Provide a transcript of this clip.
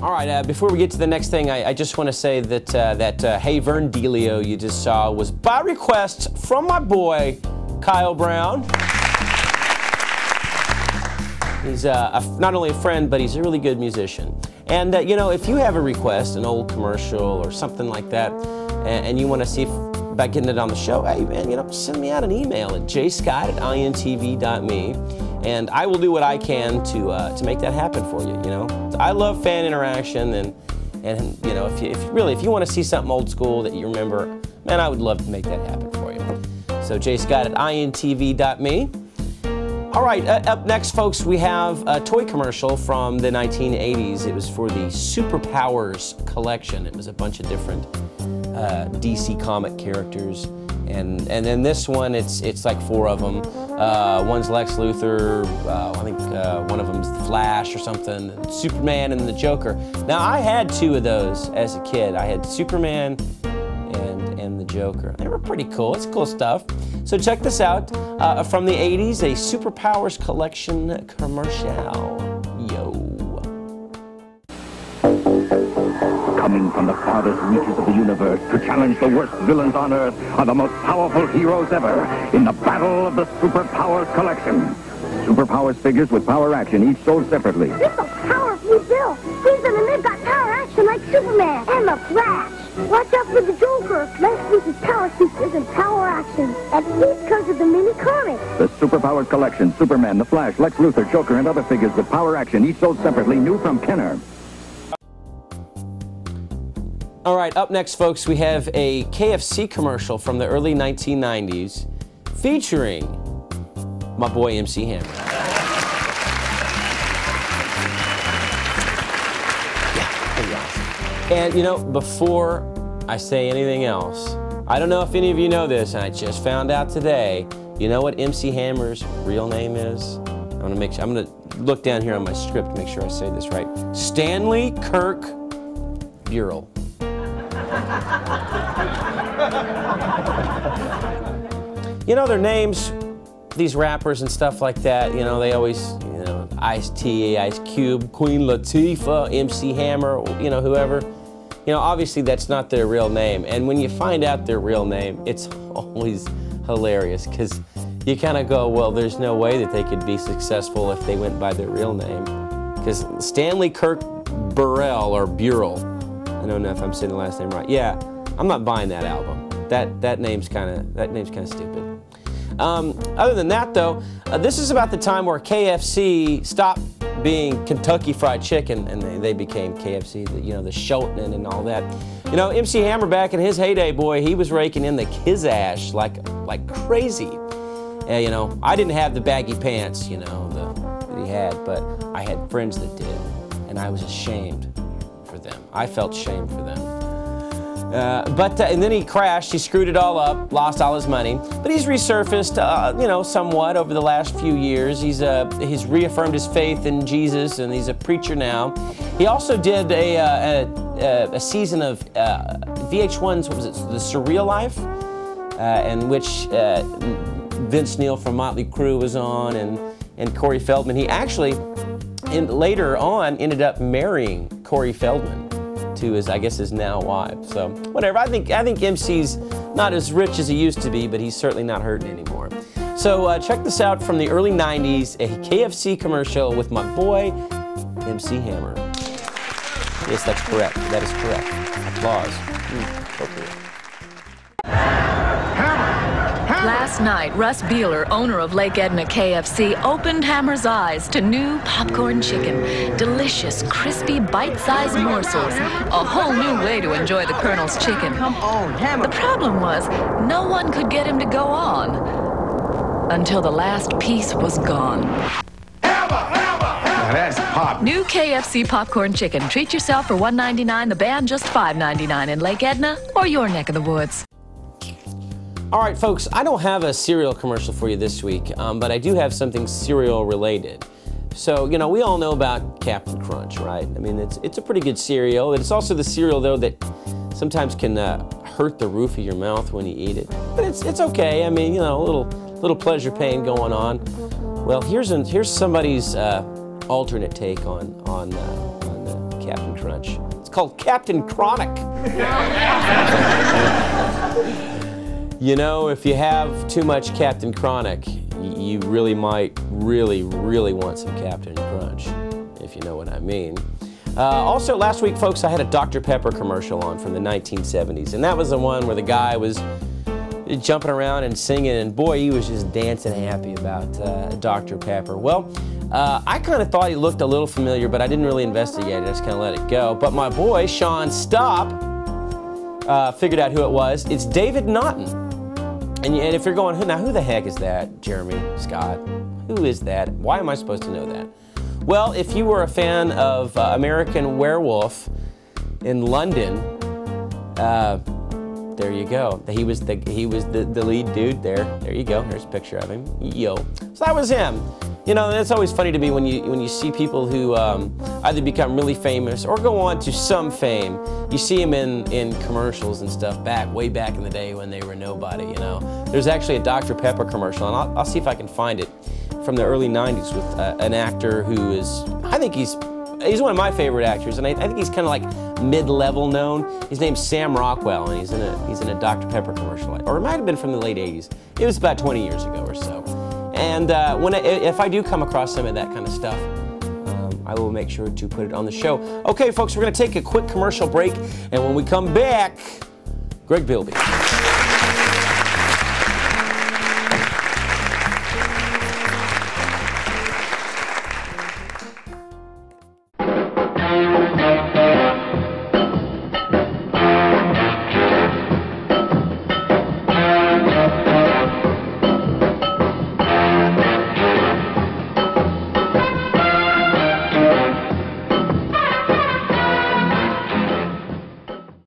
All right, before we get to the next thing, I just want to say that Hey Vern dealio you just saw was by request from my boy, Kyle Brown. He's not only a friend, but he's a really good musician. And, you know, if you have a request, an old commercial or something like that, and you want to see about getting it on the show, hey, man, you know, send me out an email at jscott@intv.me, and I will do what I can to make that happen for you, you know. I love fan interaction, and you know, if you want to see something old school that you remember, man, I would love to make that happen for you. So jscott@intv.me. All right, up next, folks, we have a toy commercial from the 1980s. It was for the Superpowers collection. It was a bunch of different DC comic characters, and then this one, it's like 4 of them. One's Lex Luthor, I think one of them's the Flash or something, Superman and the Joker. Now, I had 2 of those as a kid. I had Superman and the Joker. They were pretty cool. It's cool stuff. So check this out, from the 80s, a Superpowers collection commercial. Yo. Coming from the farthest reaches of the universe to challenge the worst villains on Earth are the most powerful heroes ever in the battle of the Superpowers collection. Superpowers figures with power action, each sold separately. This is powerful, Bill. These and they've got power action like Superman and the Flash. Watch out for the Joker. Lex Luthor's power suit isn't power action, and it's because of the mini comic. The Superpowers collection, Superman, the Flash, Lex Luthor, Joker, and other figures with power action, each sold separately, new from Kenner. All right, up next, folks, we have a KFC commercial from the early 1990s featuring my boy MC Hammer. Yeah, pretty awesome. And, you know, before I say anything else, I don't know if any of you know this, and I just found out today. You know what MC Hammer's real name is? I'm gonna look down here on my script to make sure I say this right. Stanley Kirk Burrell. You know, their names, these rappers and stuff like that, you know, they always, you know, Ice-T, Ice Cube, Queen Latifah, MC Hammer, you know, whoever. You know, obviously that's not their real name. And when you find out their real name, it's always hilarious, because you kind of go, well, there's no way that they could be successful if they went by their real name. Because Stanley Kirk Burrell, or Burrell, I don't know if I'm saying the last name right. Yeah, I'm not buying that album. That name's kind of stupid. Other than that, though, this is about the time where KFC stopped being Kentucky Fried Chicken and they became KFC. You know, the Shelton and all that. You know, MC Hammer back in his heyday, boy, he was raking in the Kizash like crazy. You know, I didn't have the baggy pants, you know, that he had, but I had friends that did, and I was ashamed for them. I felt shame for them. And then he crashed, he screwed it all up, lost all his money, but he's resurfaced, you know, somewhat over the last few years. He's reaffirmed his faith in Jesus, and he's a preacher now. He also did a season of VH1's, what was it, The Surreal Life, in which Vince Neil from Motley Crue was on, and Corey Feldman. He actually, later on, ended up marrying Corey Feldman to his, I guess, his now wife. So whatever. I think MC's not as rich as he used to be, but he's certainly not hurting anymore. So check this out from the early 90s, a KFC commercial with my boy MC Hammer. Yes, that's correct. That is correct. Applause. Okay. Last night, Russ Beeler, owner of Lake Edna KFC, opened Hammer's eyes to new popcorn chicken. Delicious, crispy, bite-sized morsels. A whole new way to enjoy the Colonel's chicken. Come on, Hammer. The problem was, no one could get him to go on. Until the last piece was gone. Now that's pop. New KFC popcorn chicken. Treat yourself for $1.99, the band just $5.99 in Lake Edna or your neck of the woods. All right, folks, I don't have a cereal commercial for you this week, but I do have something cereal related. So, you know, we all know about Captain Crunch, right? I mean, it's a pretty good cereal. It's also the cereal, though, that sometimes can hurt the roof of your mouth when you eat it. But it's okay. I mean, you know, a little pleasure pain going on. Well, here's somebody's alternate take on Captain Crunch. It's called Captain Chronic. You know, if you have too much Captain Chronic, you really might really want some Captain Crunch, if you know what I mean. Also, last week, folks, I had a Dr. Pepper commercial on from the 1970s, and that was the one where the guy was jumping around and singing, and boy, he was just dancing happy about Dr. Pepper. Well, I kind of thought he looked a little familiar, but I didn't really investigate it. I just kind of let it go. But my boy, Sean Stopp, figured out who it was. It's David Naughton. And if you're going, now who the heck is that, Jeremy Scott? Who is that? Why am I supposed to know that? Well, if you were a fan of American Werewolf in London, there you go. He was the lead dude there. There you go. Here's a picture of him. Yo. So that was him. You know, it's always funny to me when you see people who either become really famous or go on to some fame. You see them in commercials and stuff way back in the day when they were nobody, you know. There's actually a Dr. Pepper commercial, and I'll see if I can find it, from the early 90s with an actor who is, I think he's one of my favorite actors, and I think he's kind of like mid-level known. His name's Sam Rockwell, and he's in a Dr. Pepper commercial, or it might have been from the late 80s. It was about 20 years ago or so. And if I do come across some of that kind of stuff, I will make sure to put it on the show. Okay, folks, we're going to take a quick commercial break, and when we come back, Greg Bilby.